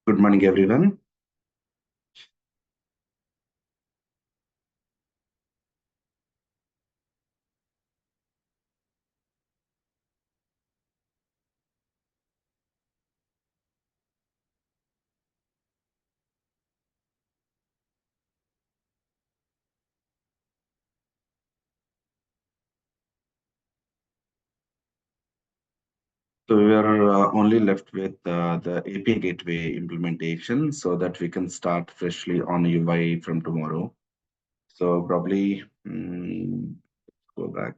Good morning, everyone. So we are only left with the API Gateway implementation so that we can start freshly on UI from tomorrow. So probably go back.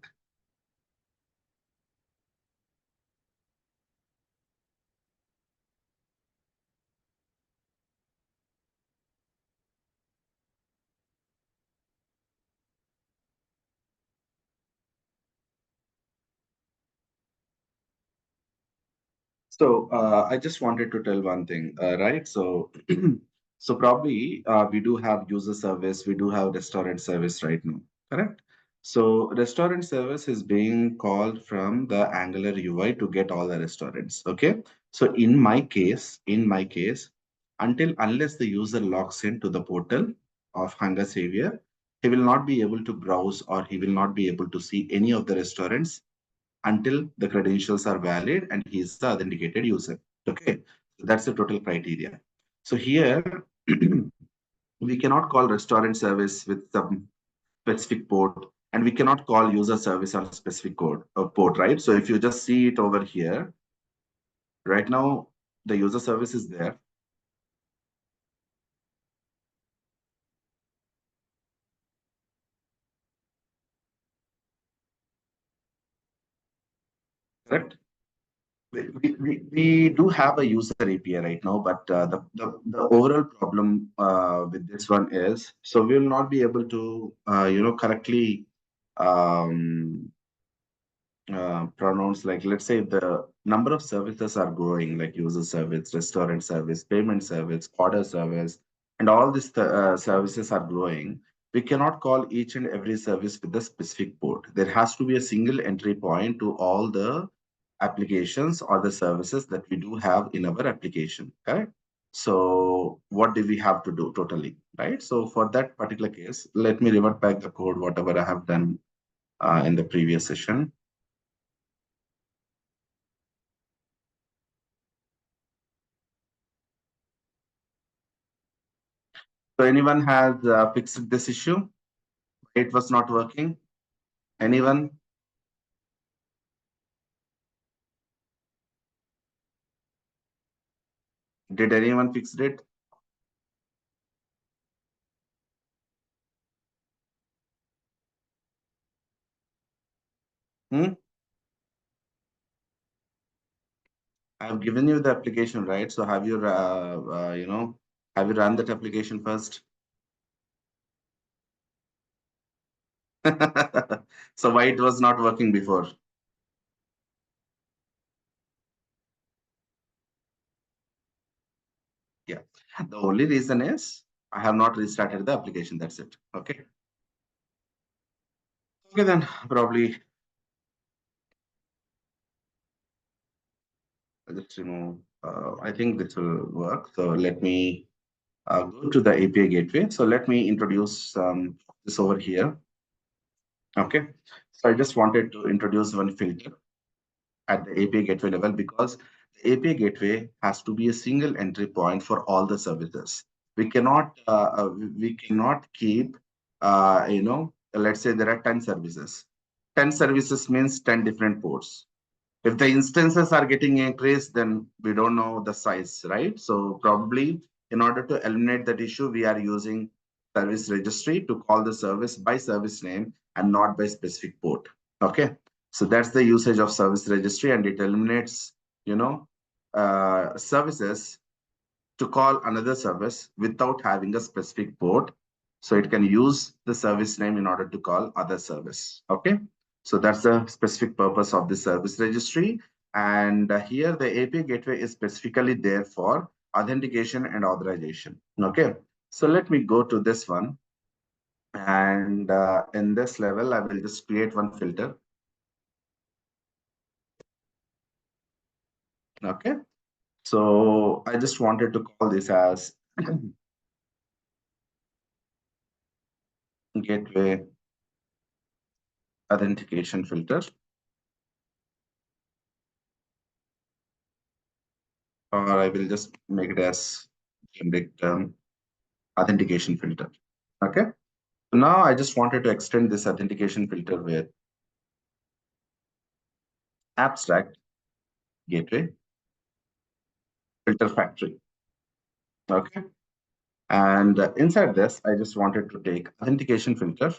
So I just wanted to tell one thing, right? So so probably we do have user service, we do have restaurant service right now, correct? So restaurant service is being called from the Angular UI to get all the restaurants. Okay. So in my case, until unless the user logs into the portal of Hunger Savior, he will not be able to browse or he will not be able to see any of the restaurants until the credentials are valid and he is the authenticated user. Okay, so that's the total criteria. So here we cannot call restaurant service with some specific port, and we cannot call user service on a specific port, right? So if you just see it over here, right now the user service is there. Correct. We do have a user API right now, but the overall problem with this one is so we will not be able to correctly um, pronounce, like, let's say the number of services are growing, like user service, restaurant service, payment service, order service, and all these services are growing. We cannot call each and every service with a specific port. There has to be a single entry point to all the applications or the services that we do have in our application, correct? So what do we have to do totally, right? So for that particular case, let me revert back the code, whatever I have done in the previous session. So anyone has fixed this issue? It was not working. Anyone? Did anyone fix it? Hmm? I've given you the application, right? So have you run that application first? So why it was not working before? Yeah. The only reason is I have not restarted the application. That's it. Okay. Okay, then probably I'll just remove. I think this will work. So let me go to the API gateway. So let me introduce this over here. Okay. So I just wanted to introduce one filter at the API gateway level because the API gateway has to be a single entry point for all the services. We cannot keep, let's say there are 10 services. 10 services means 10 different ports. If the instances are getting increased, then we don't know the size, right? So probably in order to eliminate that issue, we are using service registry to call the service by service name and not by specific port. Okay. So that's the usage of service registry, and it eliminates, services to call another service without having a specific port. So it can use the service name in order to call other service. Okay. So that's the specific purpose of the service registry. And here the API gateway is specifically there for authentication and authorization. Okay. So let me go to this one. And in this level, I will just create one filter. Okay. So I just wanted to call this as gateway authentication filter, or I will just make it as generic term authentication filter. Okay. So now I just wanted to extend this authentication filter with abstract gateway filter factory. Okay. And inside this, I just wanted to take authentication filter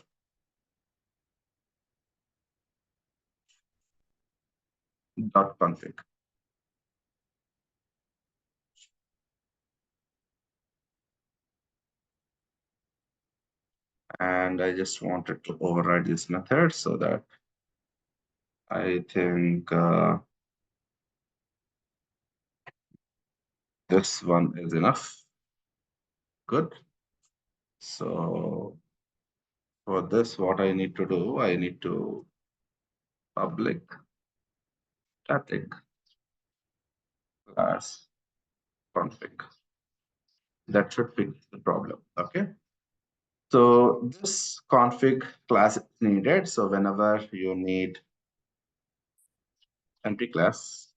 dot config. And I just wanted to override this method so that I think this one is enough. Good. So for this, what I need to do, I need to public static class config. That should fix the problem. Okay. So this config class is needed. So whenever you need empty class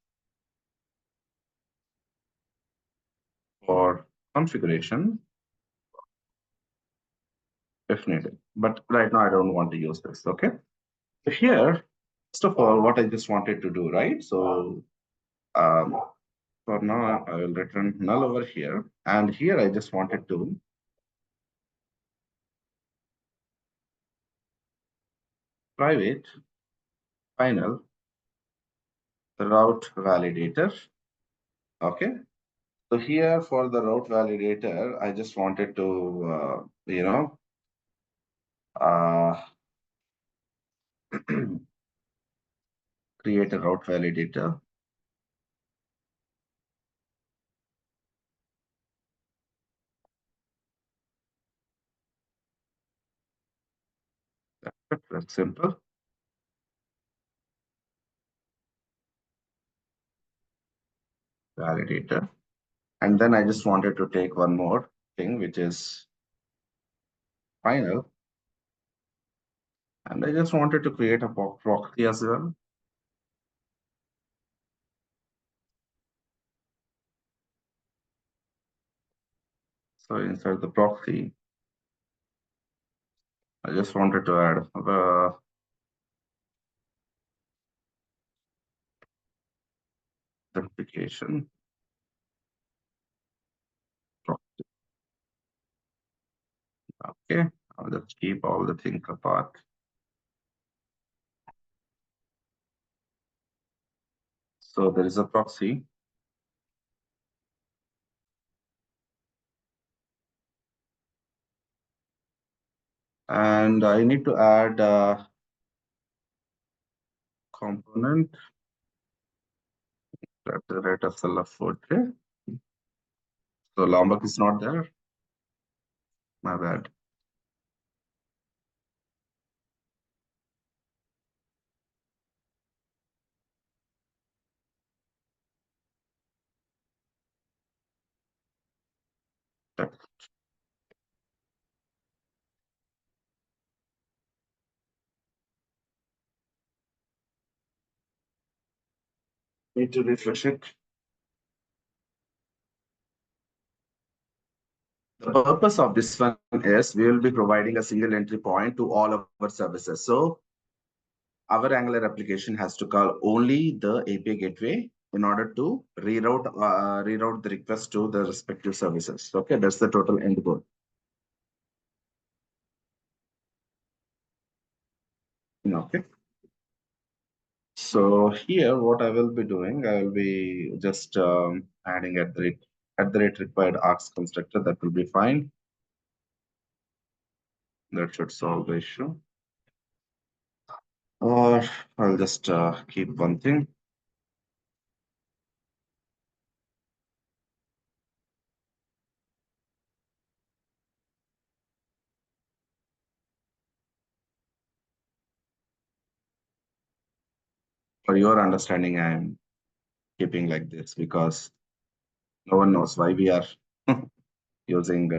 for configuration, if needed. But right now I don't want to use this. Okay. So here, first of all, what I just wanted to do, right? So for now, I will return null over here. And here I just wanted to private final route validator. Okay. So here for the route validator, I just wanted to, uh, create a route validator. That's simple. Validator. And then I just wanted to take one more thing, which is final. And I just wanted to create a proxy as well. So inside the proxy, I just wanted to add the certification proxy. Okay, I'll just keep all the things apart. So there is a proxy. And I need to add a component at the rate of self-portrait. So Lombok is not there. My bad. Need to refresh it. The purpose of this one is we will be providing a single entry point to all of our services. So our Angular application has to call only the API gateway in order to reroute the request to the respective services. Okay, that's the total end goal. Okay. So here, what I will be doing, I will be just adding at the rate required args constructor. That will be fine. That should solve the issue. Or I'll just keep one thing. For your understanding, I'm keeping like this because No one knows why we are using.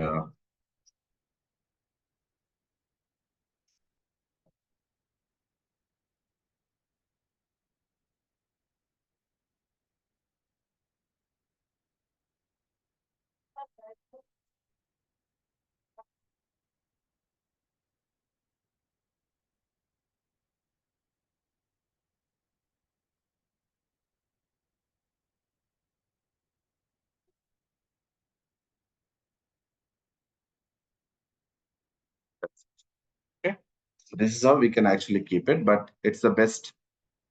Okay, so this is how we can actually keep it, but it's the best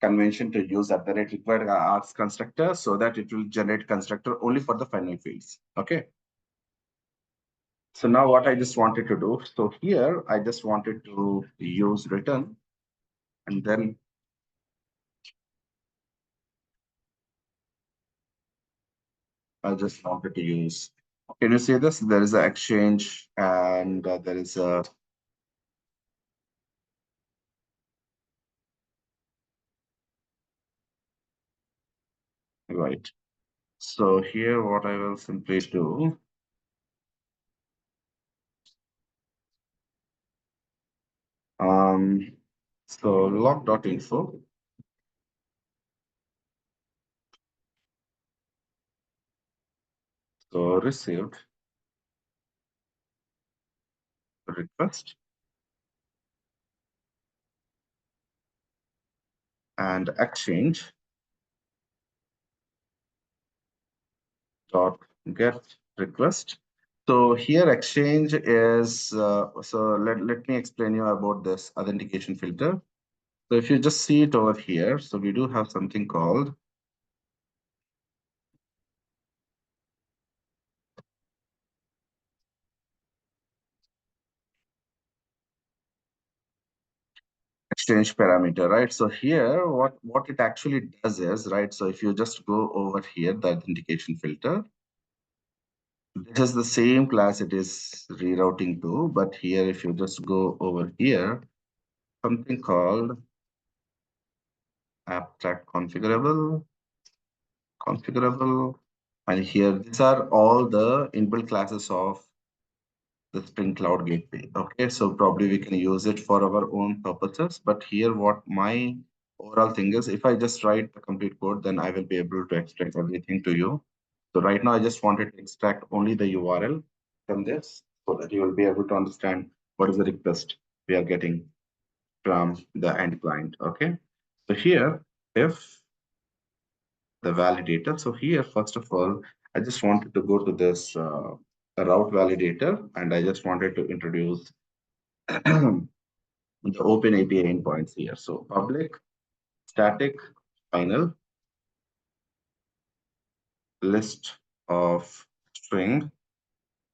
convention to use at the rate required args constructor so that it will generate constructor only for the final fields. Okay. So now what I just wanted to do, so here I just wanted to use return and then I just wanted to use, can you see this? There is an exchange and there is a, right. So here what I will simply do, um, so log.info, so received request and exchange dot get request. So here exchange is, so let me explain you about this authentication filter. So if you just see it over here, so we do have something called exchange parameter, right? So here, what it actually does is, right? So if you just go over here, the authentication filter, this is the same class it is rerouting to, but here, if you just go over here, something called abstract configurable, and here these are all the inbuilt classes of the Spring Cloud Gateway. Okay, so probably we can use it for our own purposes. But here, what my overall thing is, if I just write the complete code, then I will be able to extract everything to you. So right now, I just wanted to extract only the URL from this so that you will be able to understand what is the request we are getting from the end client. Okay, so here, if the validator, so here, first of all, I just wanted to go to this route validator, and I just wanted to introduce the open API endpoints here. So public, static, final, list of string.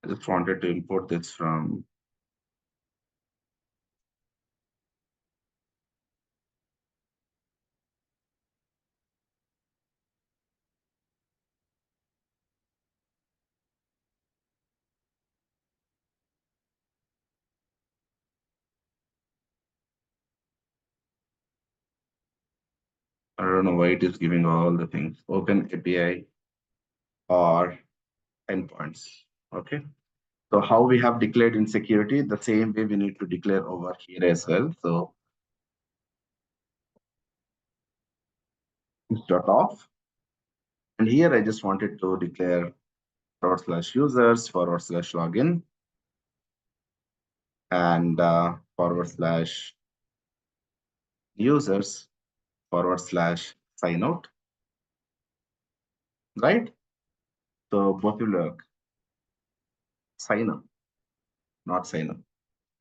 I just wanted to import this from, I don't know why it is giving all the things, open API or endpoints. Okay. So how we have declared in security, the same way we need to declare over here as well. So dot off. And here I just wanted to declare /users /login and /users /sign out, right? So both will work. Sign up, not sign up.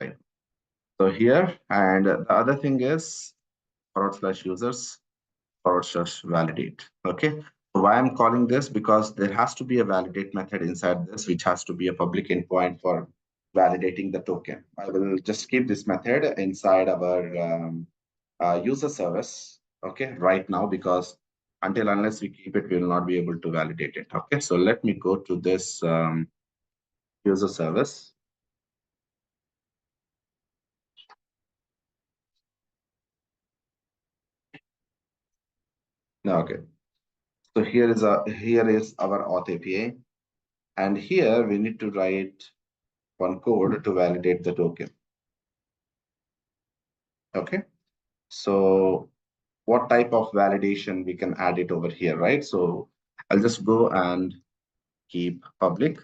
Right? So here, and the other thing is /users /validate. Okay. So why I'm calling this? Because there has to be a validate method inside this, which has to be a public endpoint for validating the token. I will just keep this method inside our user service. Okay, right now, because until unless we keep it, we will not be able to validate it. Okay, so let me go to this user service. Okay, so here is our auth API. And here we need to write one code to validate the token. Okay. So what type of validation we can add it over here, right? So I'll just go and keep public.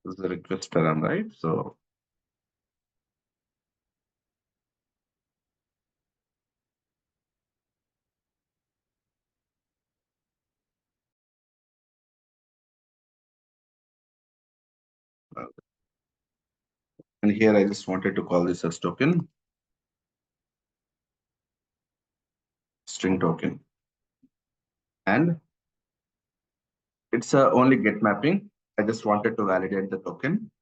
This is the request param, right? So and here I just wanted to call this as token, string token. And it's a only get mapping. I just wanted to validate the token.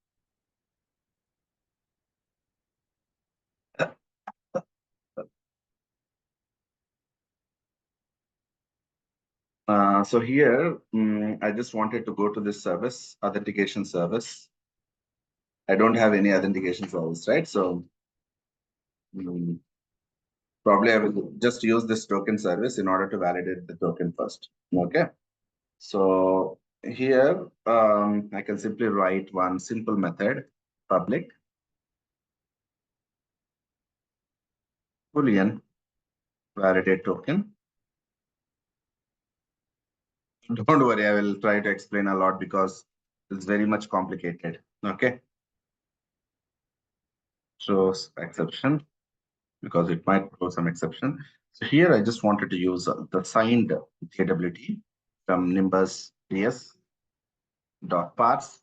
So here, I just wanted to go to this service, authentication service. I don't have any authentication service, right? So mm, probably I will just use this token service in order to validate the token first. Okay. So here, I can simply write one simple method, public Boolean validate token. Don't worry, I will try to explain a lot because it's very much complicated. Okay. Shows exception because it might throw some exception. So here I just wanted to use the signed JWT from Nimbus DS dot parse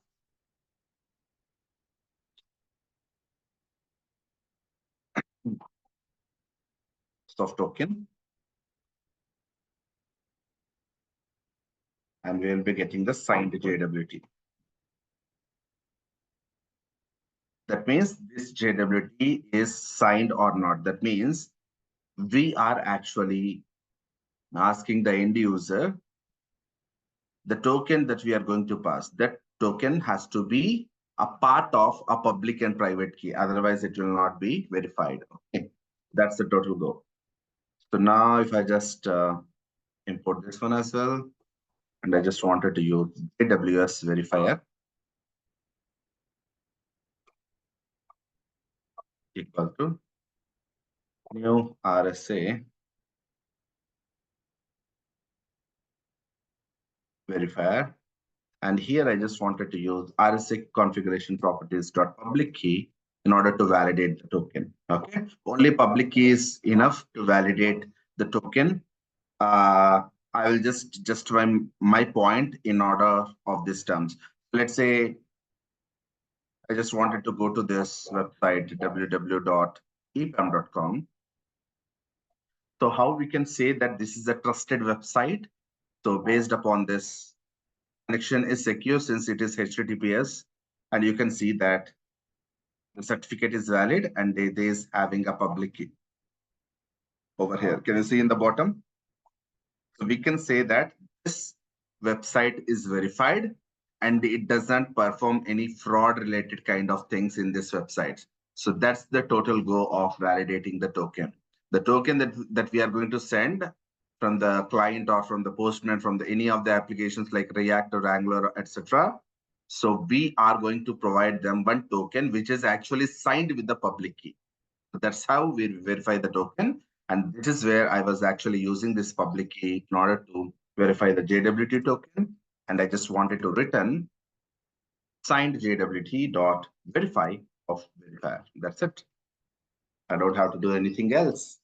soft token, and we will be getting the signed JWT. That means this JWT is signed or not. That means we are actually asking the end user the token that we are going to pass. That token has to be a part of a public and private key. Otherwise, it will not be verified. Okay. That's the total goal. So now if I just import this one as well, and I just wanted to use AWS verifier equal to new RSA verifier. And here I just wanted to use RSA configuration properties dot public key in order to validate the token. Okay. Only public key is enough to validate the token. I will just justify my point in order of these terms. Let's say I just wanted to go to this website, www.epam.com. So how we can say that this is a trusted website? So based upon this, connection is secure since it is HTTPS, and you can see that the certificate is valid and it is having a public key over here. Can you see in the bottom? So we can say that this website is verified and it doesn't perform any fraud related kind of things in this website. So that's the total goal of validating the token. The token that we are going to send from the client or from the Postman, from any of the applications like React or Angular, etc. So we are going to provide them one token which is actually signed with the public key. So that's how we verify the token. And this is where I was actually using this public key in order to verify the JWT token. And I just wanted to return signed JWT dot verify of verifier. That's it. I don't have to do anything else.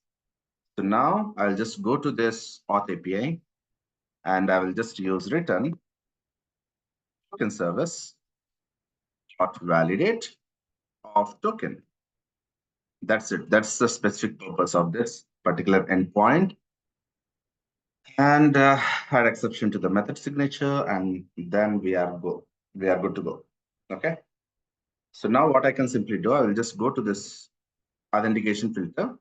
So now I'll just go to this auth API and I will just use return token service dot validate of token. That's it. That's the specific purpose of this particular endpoint. And add exception to the method signature, and then we are good to go. Okay. So now what I can simply do, I will just go to this authentication filter.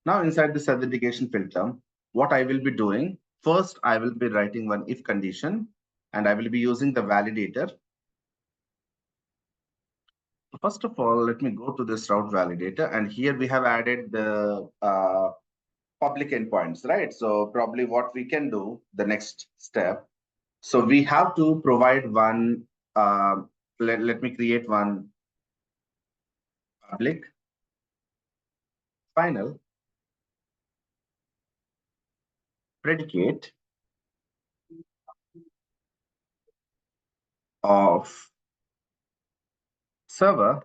Now inside this authentication filter, what I will be doing, First, I will be writing one if condition, and I will be using the validator. First of all, let me go to this route validator, and here we have added the public endpoints, right? So probably what we can do, the next step. So we have to provide one, let me create one public final predicate of server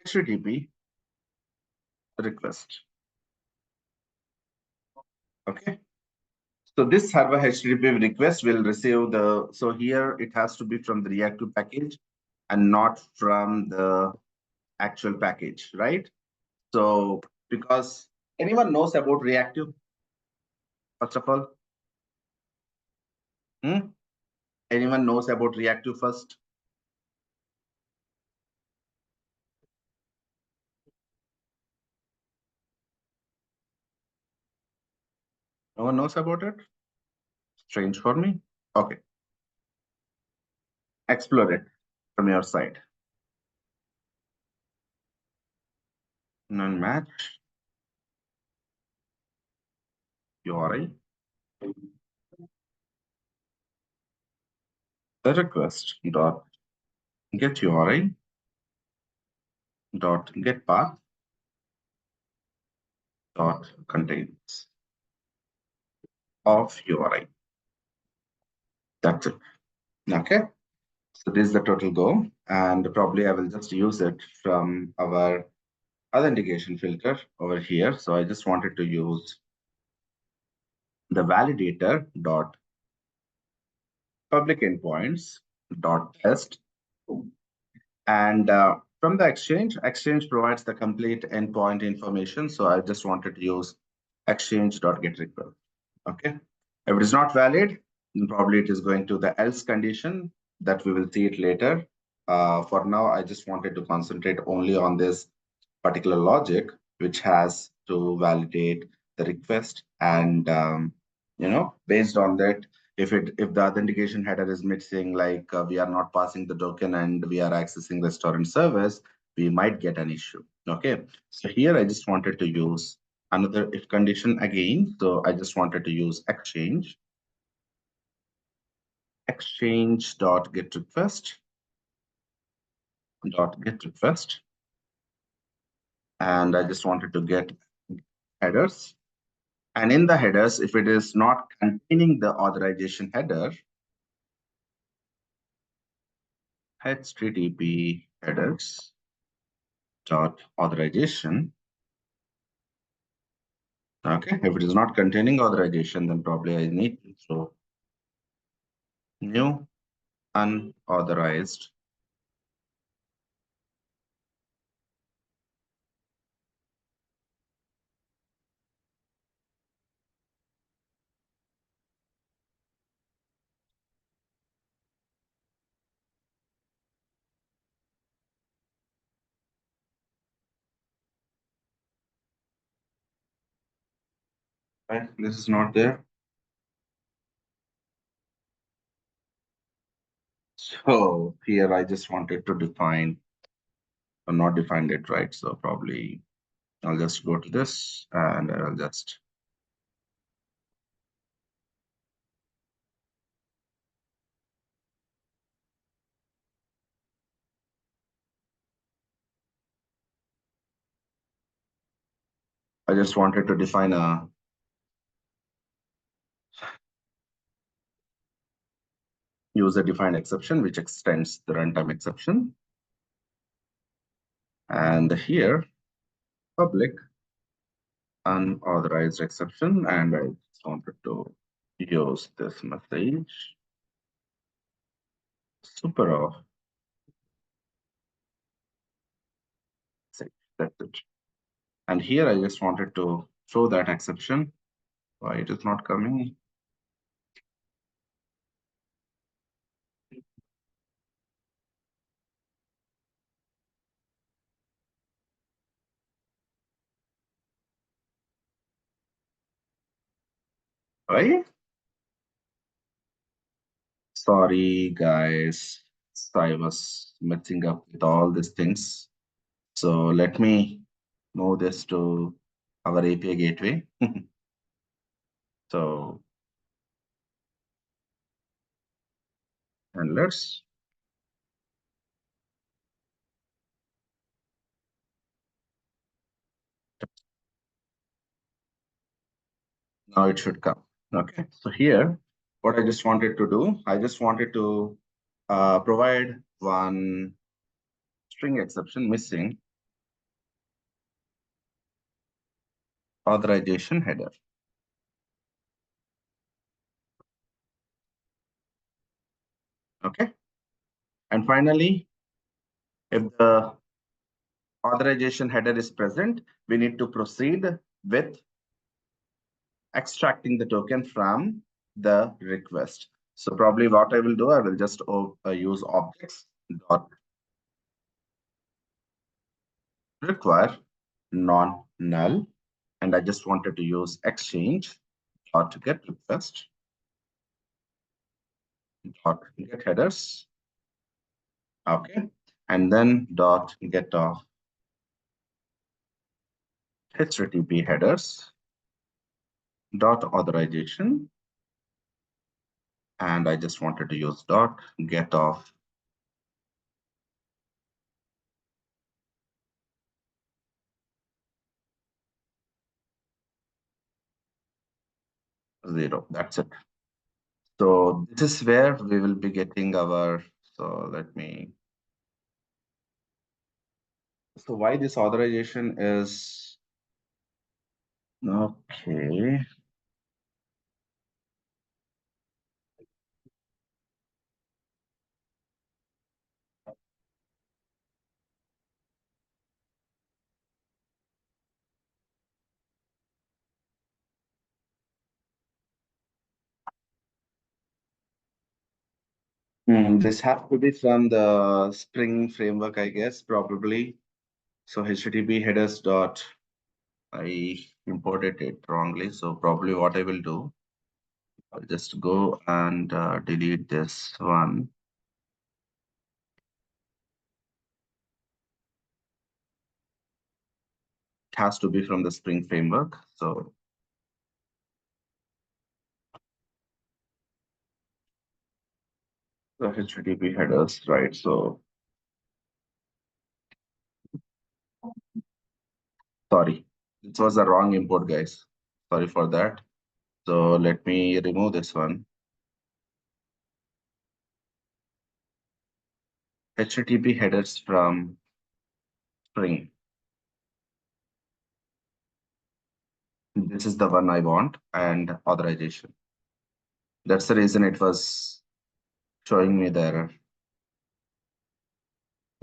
HTTP request. Okay. So this server HTTP request will receive the, so here it has to be from the reactive package and not from the actual package, right? So because anyone knows about reactive, first of all, hmm? Anyone knows about reactive first? No one knows about it? Strange for me. Okay, explore it from your side. Non-match URI. The request dot get URI dot get path dot contains of URI. That's it. Okay. So this is the total go, and probably I will just use it from our authentication filter over here. So I just wanted to use the validator dot public endpoints dot test, and from the exchange provides the complete endpoint information. So I just wanted to use exchange dot get request. Okay. If it is not valid, then probably it is going to the else condition that we will see it later. For now, I just wanted to concentrate only on this particular logic, which has to validate the request. And, based on that, if the authentication header is missing, like we are not passing the token and we are accessing the restaurant service, we might get an issue. Okay. So here I just wanted to use another if condition again. So I just wanted to use exchange dot get request dot get request, and I just wanted to get headers. And in the headers, if it is not containing the authorization header, HTTP headers dot authorization. Okay, if it is not containing authorization, then probably I need to throw new unauthorized. Right, this is not there. So here I just wanted to define or not defined it, right? So probably I'll just go to this and I'll just I just wanted to define a user defined exception which extends the runtime exception. And here public unauthorized exception, and I just wanted to use this message super off. That's it. And here I just wanted to throw that exception. Why it is not coming? right? Sorry, guys. I was messing up with all these things. So let me move this to our API gateway. So, and let's, now it should come. Okay. So here, what I just wanted to do, I just wanted to provide one string exception missing authorization header. Okay. And finally, if the authorization header is present, we need to proceed with extracting the token from the request. So probably what I will do, I will just use objects dot require non-null, and I just wanted to use exchange dot get request dot get headers. Okay, and then dot get of HTTP headers dot authorization, and I just wanted to use dot get of 0. That's it. So this is where we will be getting our, so let me, so why this authorization is, okay. This has to be from the Spring framework, I guess, probably. So HTTP headers dot, I imported it wrongly. So probably what I will do, I'll just go and delete this one. It has to be from the Spring framework. So the HTTP headers, right? So sorry, this was the wrong import, guys. Sorry for that. So let me remove this one. HTTP headers from Spring. This is the one I want, and authorization. That's the reason it was showing me the error.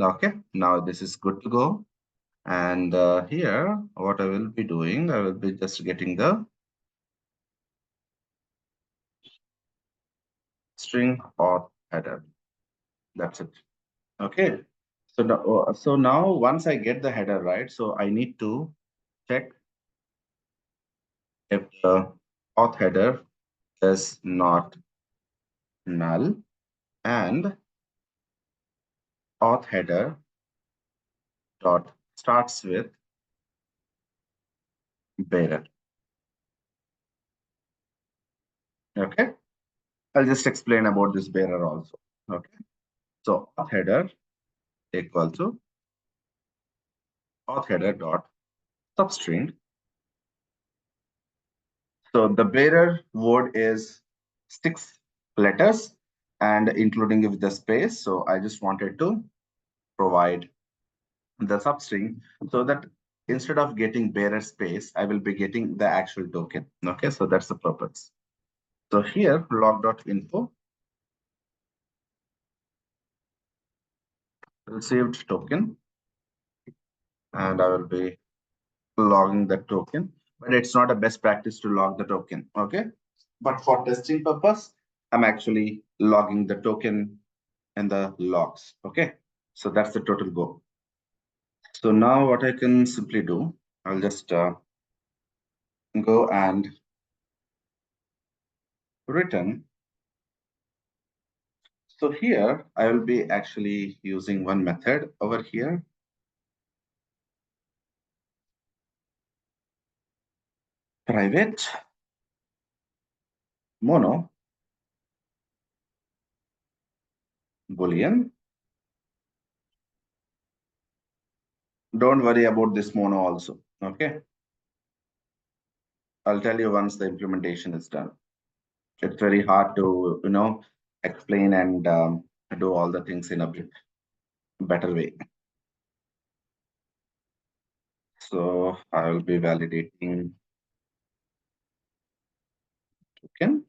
Okay, now this is good to go. And here, what I will be doing, I will be just getting the string auth header. That's it. Okay. So now once I get the header, right? So I need to check if the auth header is not null, and auth header dot starts with bearer. Okay. I'll just explain about this bearer also. Okay. So auth header equal to auth header dot substring. So the bearer word is 6 letters and including with the space. So I just wanted to provide the substring so that instead of getting bearer space, I will be getting the actual token. Okay, so that's the purpose. So here log.info received token, and I will be logging the token, but it's not a best practice to log the token. Okay, but for testing purpose, I'm actually logging the token in the logs. Okay, so that's the total goal. So now what I can simply do, I'll just go and written. So here I will be actually using one method over here. Private mono boolean. Don't worry about this mono also. Okay. I'll tell you once the implementation is done. It's very hard to, explain and do all the things in a bit better way. So I will be validating token,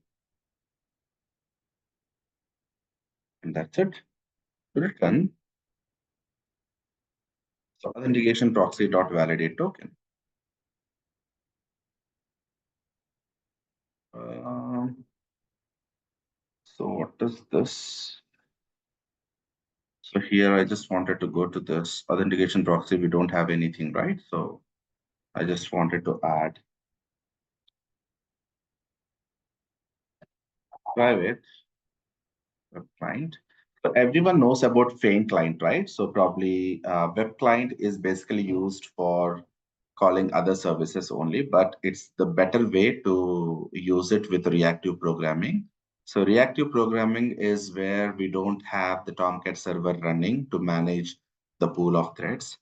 and that's it. Return. So authentication proxy dot validate token. Um, so what is this? So here I just wanted to go to this authentication proxy. We don't have anything, right? So I just wanted to add private web client. So everyone knows about Feign client, right? So probably web client is basically used for calling other services only, but it's the better way to use it with reactive programming. So reactive programming is where we don't have the Tomcat server running to manage the pool of threads.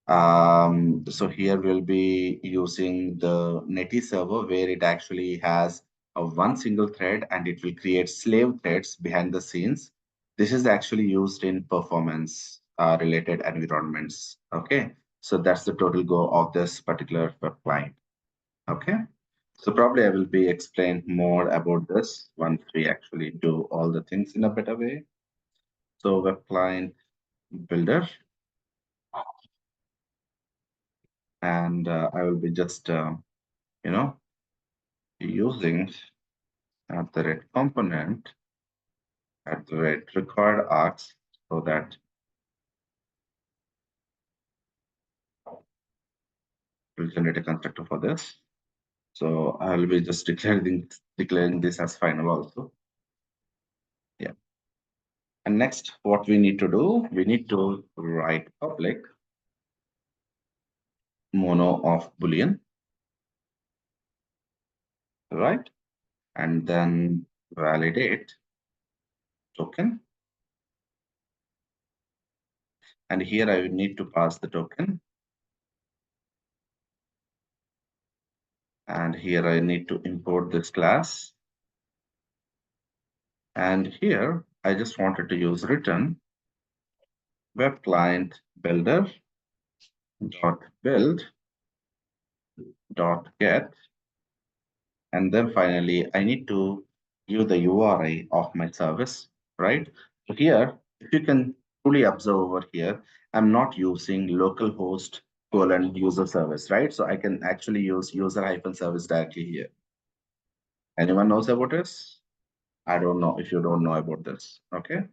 So here we'll be using the Netty server where it actually has a one single thread and it will create slave threads behind the scenes. This is actually used in performance related environments. Okay, so that's the total go of this particular web client. Okay, so probably I will be explain more about this once we actually do all the things in a better way. So web client builder, and I will be just you know using at the rate component at the rate required arcs so that we'll generate a constructor for this. So I'll be just declaring this as final also. Yeah. And next, what we need to do, we need to write public mono of Boolean, right? And then validate token. And here I will need to pass the token. And here I need to import this class. And here I just wanted to use return web client builder dot build dot get, and then finally I need to give the URI of my service, right? So here, if you can truly observe over here, I'm not using localhost colon user service, right? So I can actually use user hyphen service directly here. Anyone knows about this? I don't know if you don't know about this. Okay.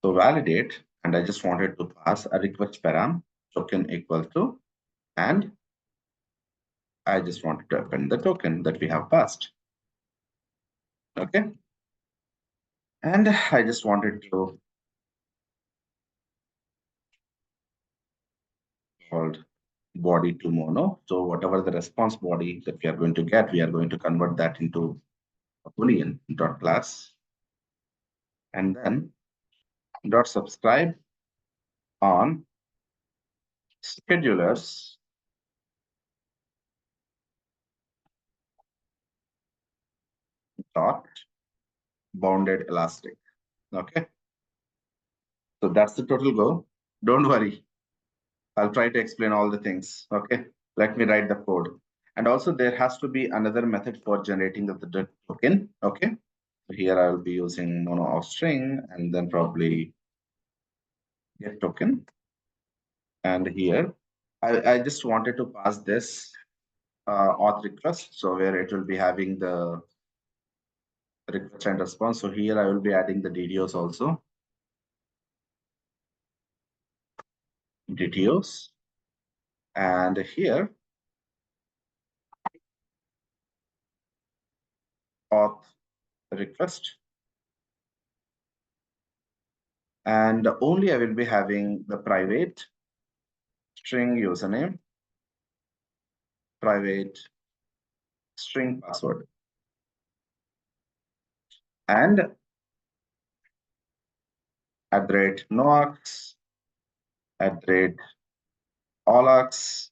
So validate, and I just wanted to pass a request param token equal to, and I just wanted to append the token that we have passed. Okay. And I just wanted to called body to mono. So whatever the response body that we are going to get, we are going to convert that into a Boolean dot class, and then dot subscribe on schedulers dot bounded elastic. Okay. So that's the total go. Don't worry. I'll try to explain all the things. Okay. Let me write the code. And also there has to be another method for generating of the token. Okay. So here I will be using mono of string and then probably get token. And here, I just wanted to pass this auth request. So where it will be having the request and response. So here I will be adding the DDoS also. DDoS. And here auth request. And only I will be having the private string username, private string password, and @noax, @allax,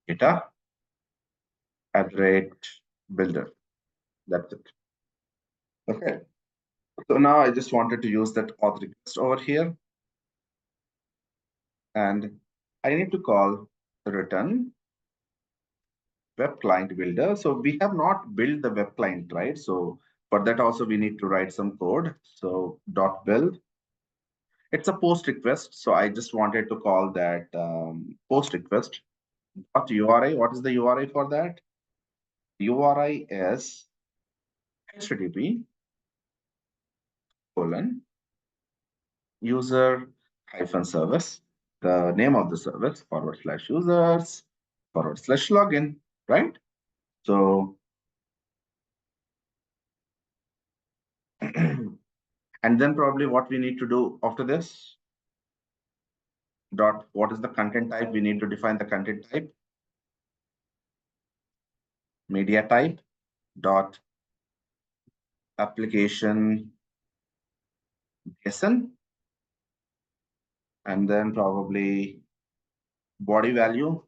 @data, @builder. That's it. Okay. So now I just wanted to use that auth request over here, and I need to call return web client builder. So we have not built the web client, right? So for that also we need to write some code. So .build. It's a post request. So I just wanted to call that post request .uri. What is the URI for that? URI is HTTP colon user hyphen service, the name of the service /users /login, right? So and then probably what we need to do after this dot, what is the content type? We need to define the content type, media type dot application JSON, and then probably body value.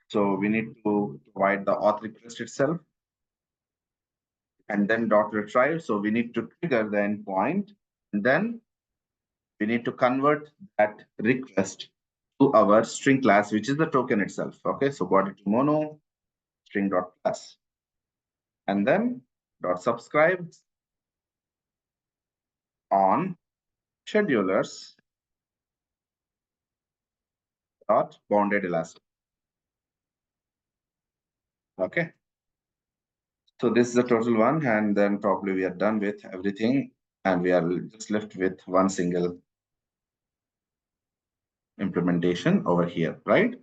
So we need to provide the auth request itself, and then dot retrieve. So we need to trigger the endpoint, and then we need to convert that request to our string class, which is the token itself. Okay, so body to mono string dot class, and then dot subscribe on schedulers dot bounded elastic. Okay, so this is the total one, and then probably we are done with everything, and we are just left with one single implementation over here, right?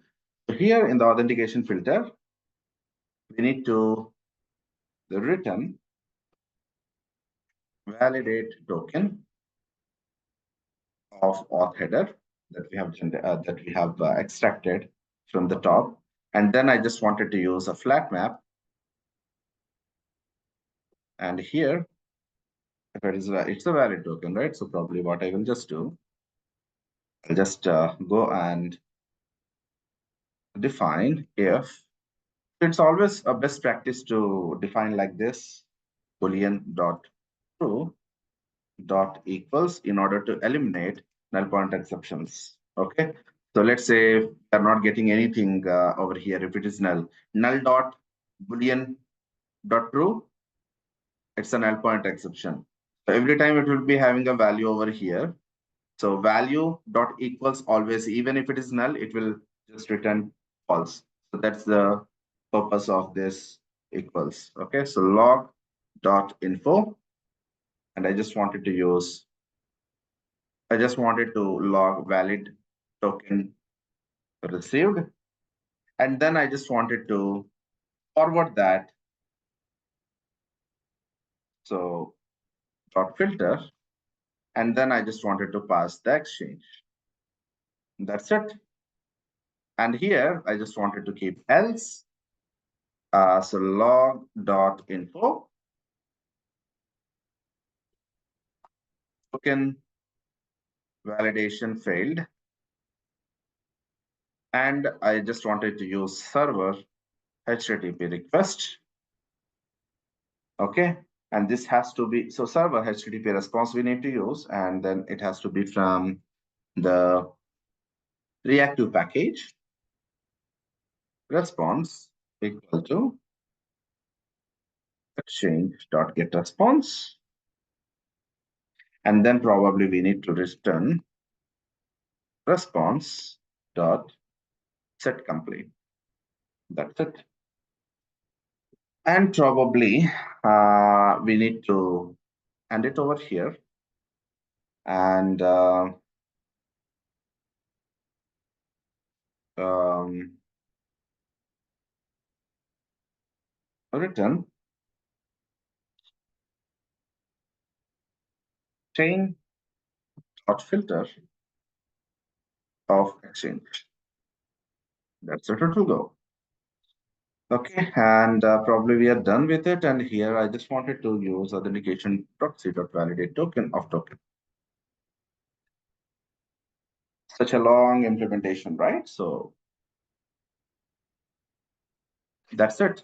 So here in the authentication filter, we need to return validate token of auth header that we have extracted from the top, and then I just wanted to use a flat map, and here if it is it's a valid token, right? So probably what I will just do, I'll just go and define if it's always a best practice to define like this boolean dot true dot equals in order to eliminate null pointer exceptions. Okay, so let's say we are not getting anything over here. If it is null dot boolean dot true, it's a null pointer exception. So every time it will be having a value over here. So value dot equals always, even if it is null, it will just return false. So that's the purpose of this equals. Okay, so log dot info, and I just wanted to log valid token received, and then I just wanted to forward that. So dot filter, and then I just wanted to pass the exchange. That's it. And here I just wanted to keep else. So log dot info token validation failed, and I just wanted to use server HTTP request. Okay, and this has to be, so server HTTP response we need to use, and then it has to be from the reactive package response equal to exchange dot get response, and then probably we need to return response dot set complete. That's it. And probably we need to end it over here, and um, return chain dot filter of exchange. That's it, it will go. Okay, and probably we are done with it. And here I just wanted to use authentication proxy dot validate token of token. Such a long implementation, right? So that's it.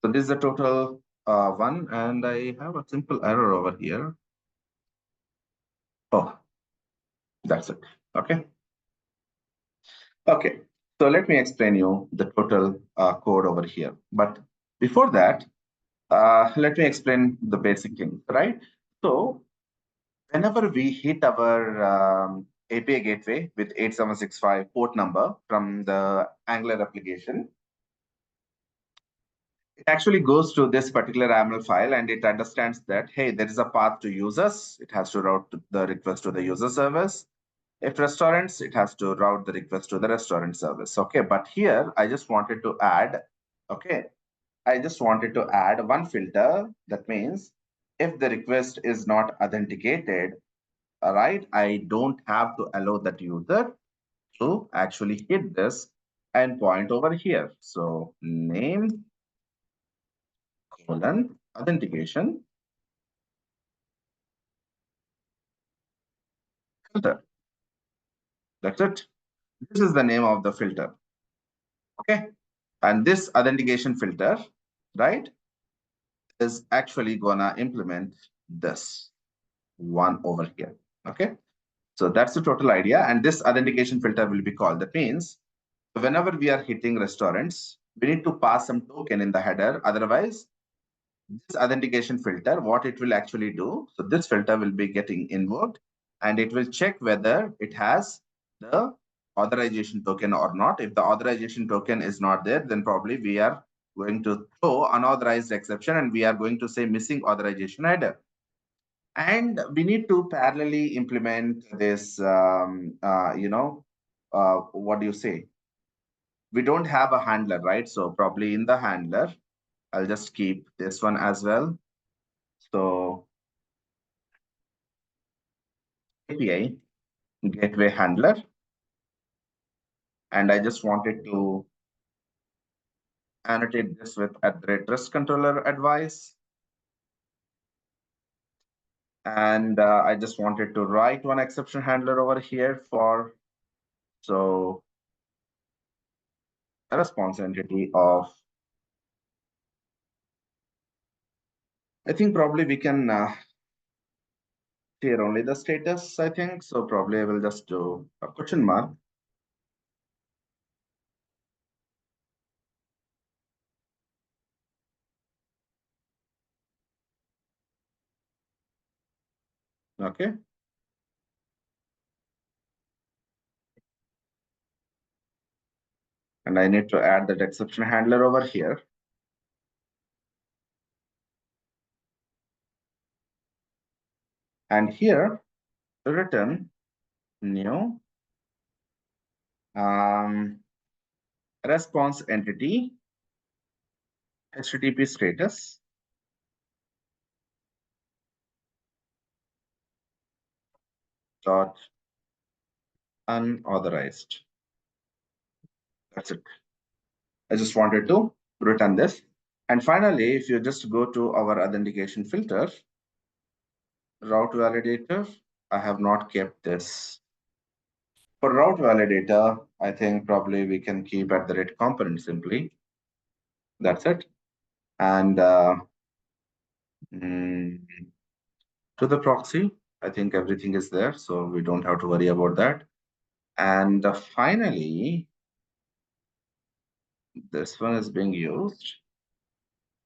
So this is the total one, and I have a simple error over here. Oh, that's it. Okay. Okay. So let me explain you the total code over here. But before that, let me explain the basic thing, right? So whenever we hit our API gateway with 8765 port number from the Angular application, it actually goes to this particular YAML file and it understands that, hey, there is a path to users. It has to route the request to the user service. If restaurants, it has to route the request to the restaurant service. Okay, but here I just wanted to add, okay, I just wanted to add one filter. That means if the request is not authenticated, all right, I don't have to allow that user to actually hit this endpoint over here. So name colon authentication filter. That's it. This is the name of the filter. Okay. And this authentication filter, right, is actually gonna implement this one over here. Okay. So that's the total idea. And this authentication filter will be called. That means whenever we are hitting restaurants, we need to pass some token in the header. Otherwise, this authentication filter, what it will actually do, so this filter will be getting invoked and it will check whether it has the authorization token or not. If the authorization token is not there, then probably we are going to throw unauthorized exception and we are going to say missing authorization header. And we need to parallelly implement this, what do you say? We don't have a handler, right? So probably in the handler, I'll just keep this one as well. So API gateway handler. And I just wanted to annotate this with @REST controller advice. And I just wanted to write one exception handler over here for, so a response entity of, I think probably we can here only the status, I think. So probably I will just do a question mark. Okay. And I need to add that exception handler over here. And here, return new response entity HTTP status dot unauthorized. That's it. I just wanted to return this. And finally, if you just go to our authentication filter, route validator, I have not kept this. For route validator, I think probably we can keep @component simply. That's it. And mm, to the proxy, I think everything is there, so we don't have to worry about that. And finally, this one is being used.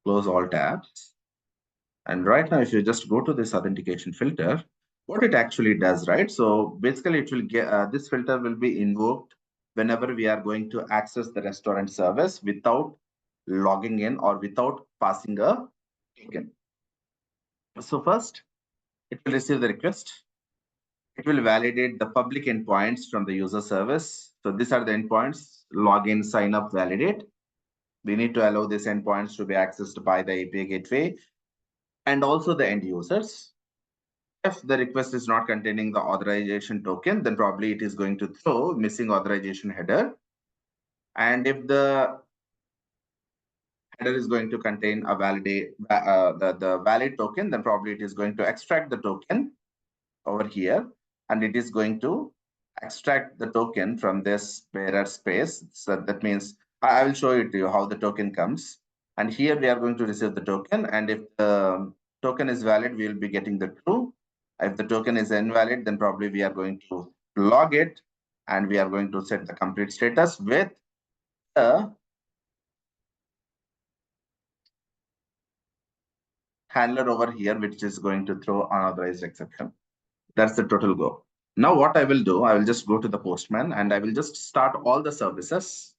Close all tabs. And right now, if you just go to this authentication filter, what it actually does, right? So basically, it will get this filter will be invoked whenever we are going to access the restaurant service without logging in or without passing a token. So first, it will receive the request. it will validate the public endpoints from the user service. So these are the endpoints: login, sign up, validate. We need to allow these endpoints to be accessed by the API gateway and also the end users. If the request is not containing the authorization token, then probably it is going to throw missing authorization header. And if the header is going to contain a the valid token, then probably it is going to extract the token over here, and it is going to extract the token from this bearer space. So that means I will show it to you how the token comes. And here we are going to receive the token. And if the token is valid, we will be getting the true. If the token is invalid, then probably we are going to log it, and we are going to set the complete status with a handler over here, which is going to throw unauthorized exception. That's the total go. Now what I will do, I will just go to the Postman and I will just start all the services.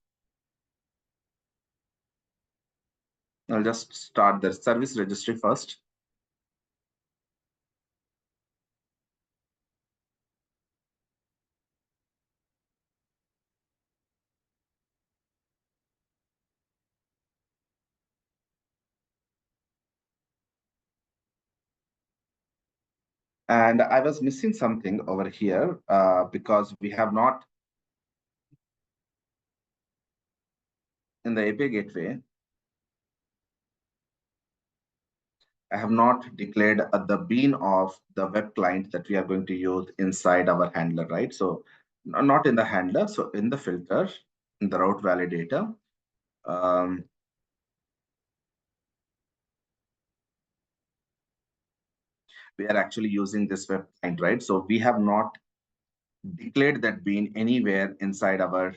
I'll just start the service registry first. And I was missing something over here because we have not, in the API gateway, I have not declared the bean of the web client that we are going to use inside our handler, right? So not in the handler, so in the filter, in the route validator, um, we are actually using this web client, right? So we have not declared that bean anywhere inside our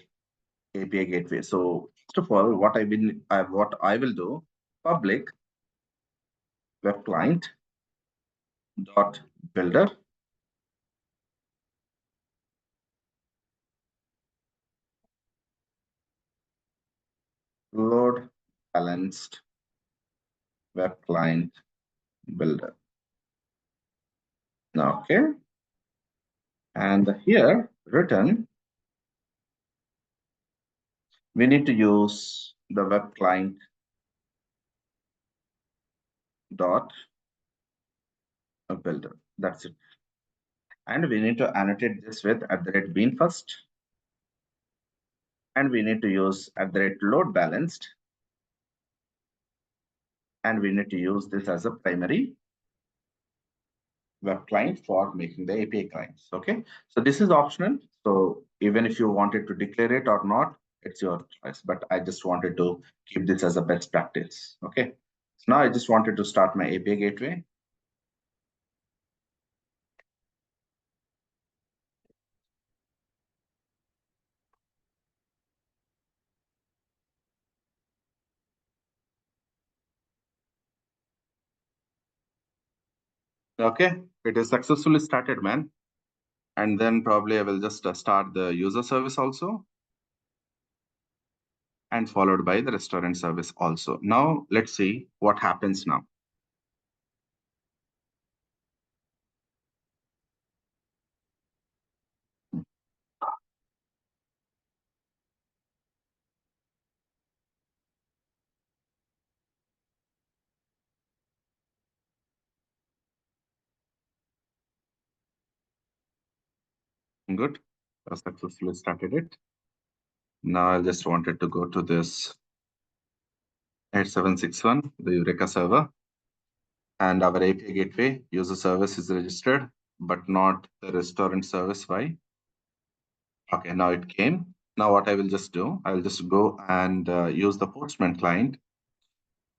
API gateway. So first of all, what I will do, public web client dot builder load balanced web client builder. Okay, and here written, we need to use the web client dot builder. That's it. And we need to annotate this with @bean first. And we need to use @load balanced. And we need to use this as a primary web client for making the API clients. Okay, so this is optional. So even if you wanted to declare it or not, it's your choice. But I just wanted to keep this as a best practice. Okay, so now I just wanted to start my API gateway. Okay, it is successfully started, man. And then probably I will just start the user service also, and followed by the restaurant service also. Now let's see what happens now. Good, I successfully started it. Now I just wanted to go to this 8761, the Eureka server, and our API gateway user service is registered, but not the restaurant service. Why? Okay, now it came. Now what I will just do, I will just go and use the Postman client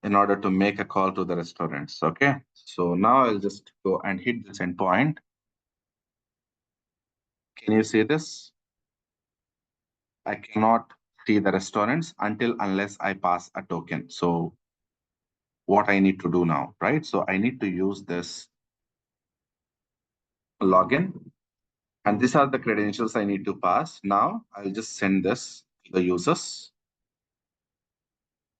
in order to make a call to the restaurants. Okay, so now I'll just go and hit this endpoint. Can you see this? I cannot see the restaurants unless I pass a token. So what I need to do now, right? So I need to use this login, and these are the credentials I need to pass. Now I'll just send this to the users.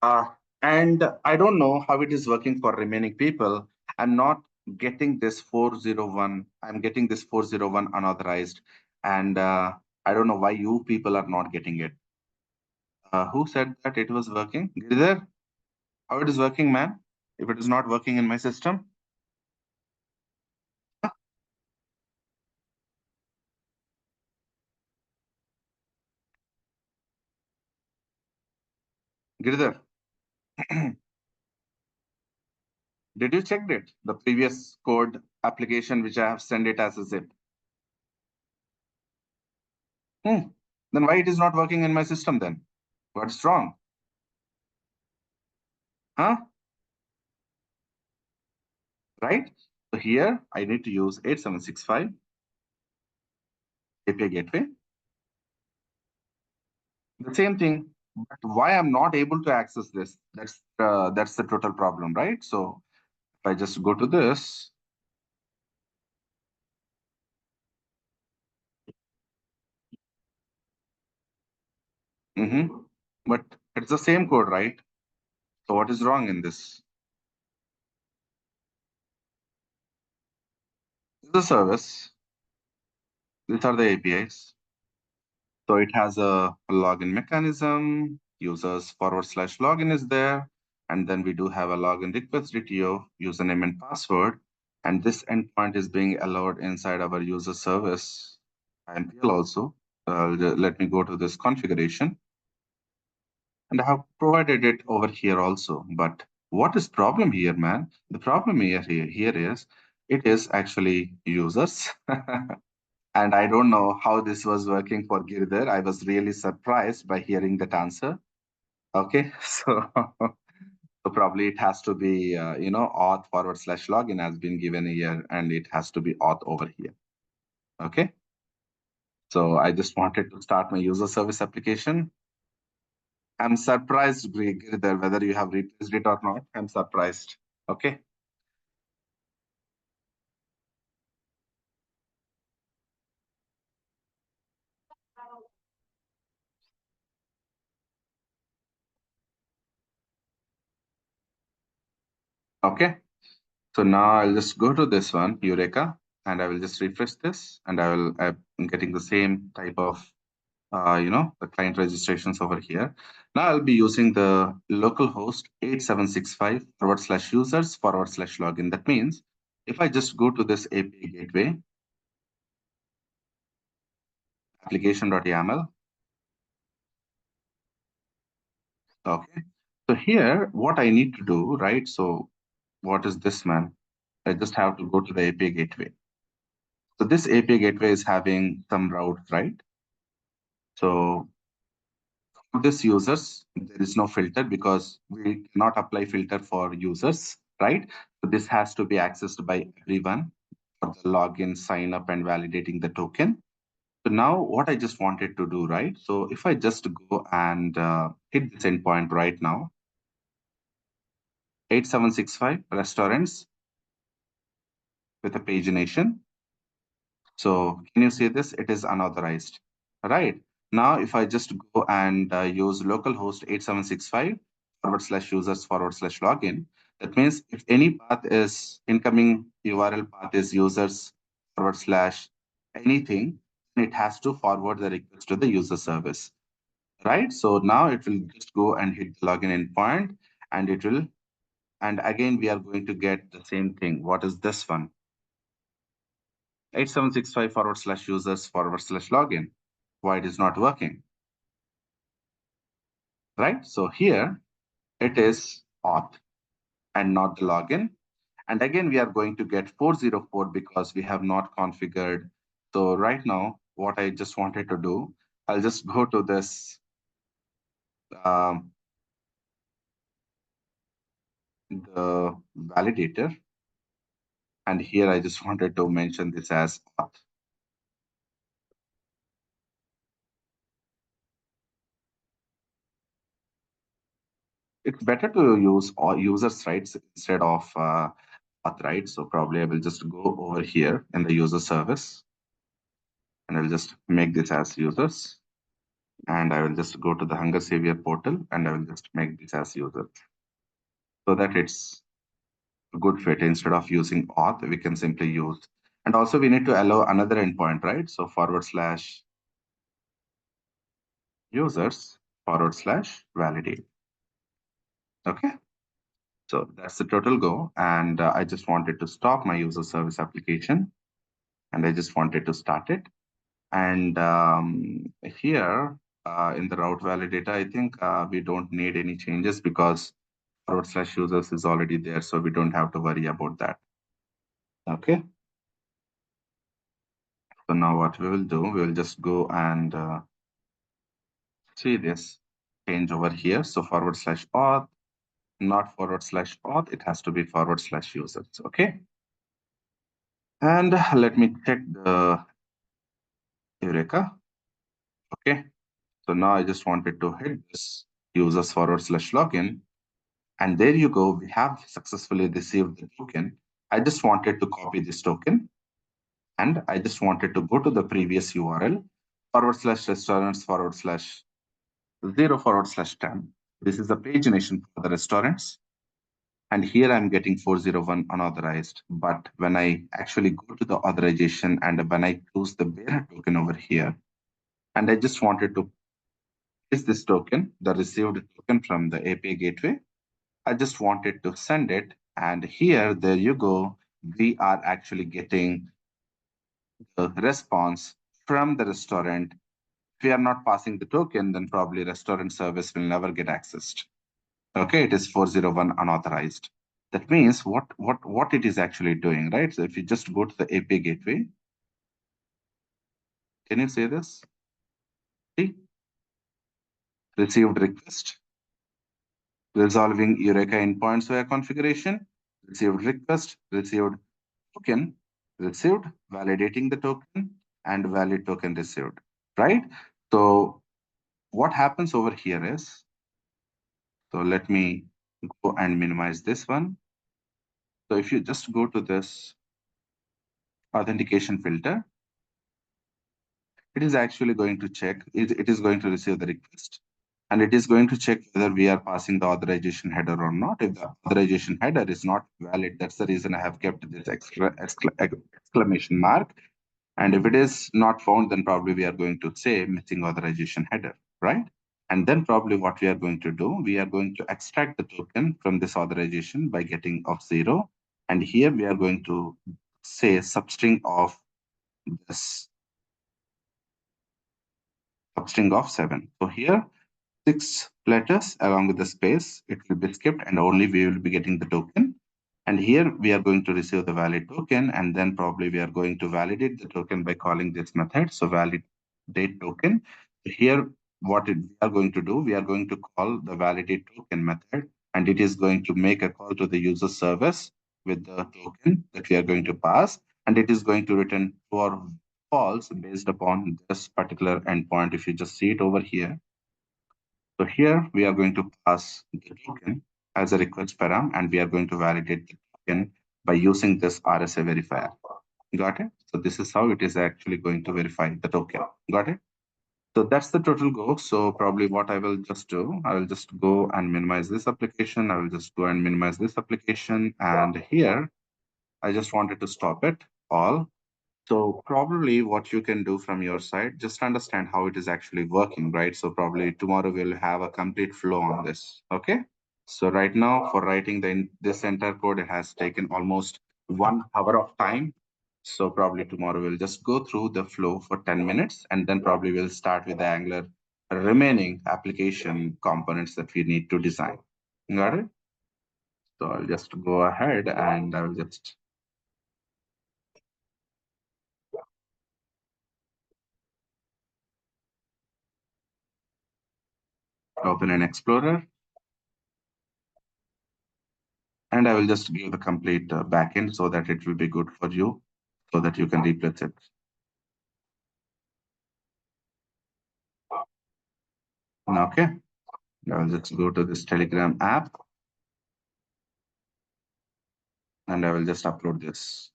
And I don't know how it is working for remaining people. I'm not getting this 401. I'm getting this 401 unauthorized, and I don't know why you people are not getting it. Who said that it was working? Girdhar, how it is working, man? If it is not working in my system, Girdhar, did you check it? The previous code application which I have sent it as a zip. Hmm. Then why it is not working in my system then? What's wrong? Huh? Right? So here I need to use 8765 API gateway. The same thing, but why I'm not able to access this? That's the total problem, right? So if I just go to this, but it's the same code, right? So what is wrong in this? This is the service. These are the APIs. So it has a login mechanism. Users / login is there. And then we do have a login request DTO, username and password. And this endpoint is being allowed inside our user service IMPL also. Let me go to this configuration. And I have provided it over here also. But what is problem here, man? The problem here is it is actually users. And I don't know how this was working for Girdhar. I was really surprised by hearing that answer. Okay, so probably it has to be, auth / login has been given here, and it has to be auth over here. Okay, so I just wanted to start my user service application. I'm surprised, Girdhar, whether you have replaced it or not. I'm surprised. Okay. Okay. So now I'll just go to this one, Eureka, and I will just refresh this, and I'm getting the same type of the client registrations over here. Now I'll be using the local host 8765 / users / login. That means if I just go to this API gateway application.yaml, okay. So here, what I need to do, right? So what is this, man? I just have to go to the API gateway. So this API gateway is having some routes, right? So for this users, there is no filter because we cannot apply filter for users, right? So this has to be accessed by everyone for the login, sign up, and validating the token. So now what I just wanted to do, right? So if I just go and hit this endpoint right now, 8765 restaurants with a pagination. So can you see this? It is unauthorized, right? Now, if I just go and use localhost 8765 / users / login, that means if any path is incoming URL path is users / anything, it has to forward the request to the user service, right? So now it will just go and hit the login endpoint, and it will, and again, we are going to get the same thing. What is this one? 8765 / users / login. Why it is not working, right? So here it is auth and not the login. And again, we are going to get 404 because we have not configured. So right now, what I just wanted to do, I'll just go to this um, the validator. And here I just wanted to mention this as auth. It's better to use all users rights instead of auth, right? So probably I will just go over here in the user service, and I'll just make this as users. And I will just go to the Hunger Savior portal, and I will just make this as user so that it's good fit. Instead of using auth, we can simply use. And also we need to allow another endpoint, right? So forward slash users forward slash validate. Okay. So that's the total go. And I just wanted to stop my user service application and I just wanted to start it. And here in the route validator, I think we don't need any changes because forward slash users is already there. So we don't have to worry about that. Okay. So now what we will do, we will just go and see this change over here. So forward slash auth, not forward slash auth, it has to be forward slash users. Okay. And let me check the Eureka. Okay. So now I just wanted to hit this users forward slash login. And there you go. We have successfully received the token. I just wanted to copy this token and I just wanted to go to the previous URL forward slash restaurants forward slash 0 forward slash 10. This is the pagination for the restaurants. And here I'm getting 401 unauthorized. But when I actually go to the authorization and when I choose the bearer token over here, and I just wanted to place this token, the received token from the API gateway, I just wanted to send it. And here, there you go. We are actually getting the response from the restaurant. If we are not passing the token, then probably restaurant service will never get accessed. Okay, it is 401 unauthorized. That means what it is actually doing, right? So if you just go to the API gateway, can you say this? See, received request, resolving Eureka endpoints via configuration, received request, received token, received, validating the token, and valid token received, right? So what happens over here is, so let me go and minimize this one. So if you just go to this authentication filter, it is actually going to check, it is going to receive the request and it is going to check whether we are passing the authorization header or not. If the authorization header is not valid, that's the reason I have kept this exclamation mark. And if it is not found, then probably we are going to say missing authorization header, right? And then probably what we are going to do, we are going to extract the token from this authorization by getting of 0. And here we are going to say substring of this substring of 7. So here 6 letters along with the space, it will be skipped and only we will be getting the token. And here we are going to receive the valid token and then probably we are going to validate the token by calling this method. So validate token. Here what we are going to do, we are going to call the validate token method and it is going to make a call to the user service with the token that we are going to pass and it is going to return true or false based upon this particular endpoint. If you just see it over here, so here we are going to pass the token as a request param, and we are going to validate the token by using this RSA verifier. Got it? So this is how it is actually going to verify the token. Got it? So that's the total go. So probably what I will just do, I will just go and minimize this application. I will just go and minimize this application. And here, I just wanted to stop it all. So probably what you can do from your side, just understand how it is actually working, right? So probably tomorrow we'll have a complete flow on this. Okay. So right now for writing this entire code, it has taken almost 1 hour of time. So probably tomorrow we'll just go through the flow for 10 minutes and then probably we'll start with the Angular remaining application components that we need to design. Got it? So I'll just go ahead and I'll just open an Explorer. And I will just give the complete backend so that it will be good for you so that you can replace it. Okay. I'll just go to this Telegram app and I will just upload this.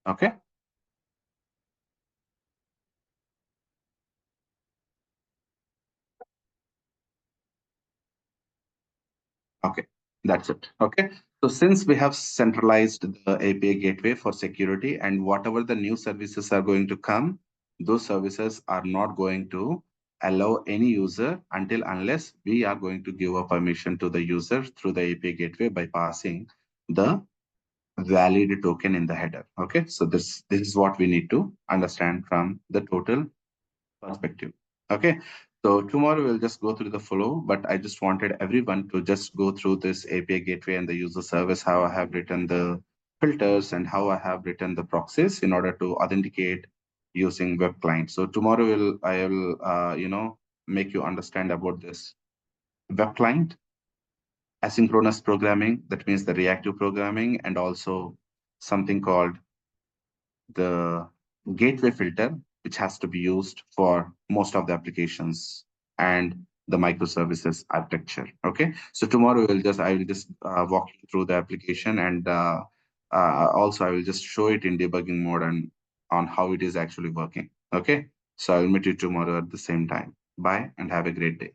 Okay. Okay, that's it. Okay. So since we have centralized the API gateway for security, and whatever the new services are going to come, those services are not going to allow any user until unless we are going to give a permission to the user through the API gateway by passing the valid token in the header. Okay. So this is what we need to understand from the total perspective. Okay. So tomorrow we'll just go through the flow, but I just wanted everyone to just go through this API gateway and the user service, how I have written the filters and how I have written the proxies in order to authenticate using web client. So tomorrow I will make you understand about this web client, asynchronous programming, that means the reactive programming, and also something called the gateway filter, which has to be used for most of the applications, and the microservices architecture. Okay. So tomorrow I will just walk you through the application, and also I will just show it in debugging mode and on how it is actually working. Okay. So I'll meet you tomorrow at the same time. Bye and have a great day.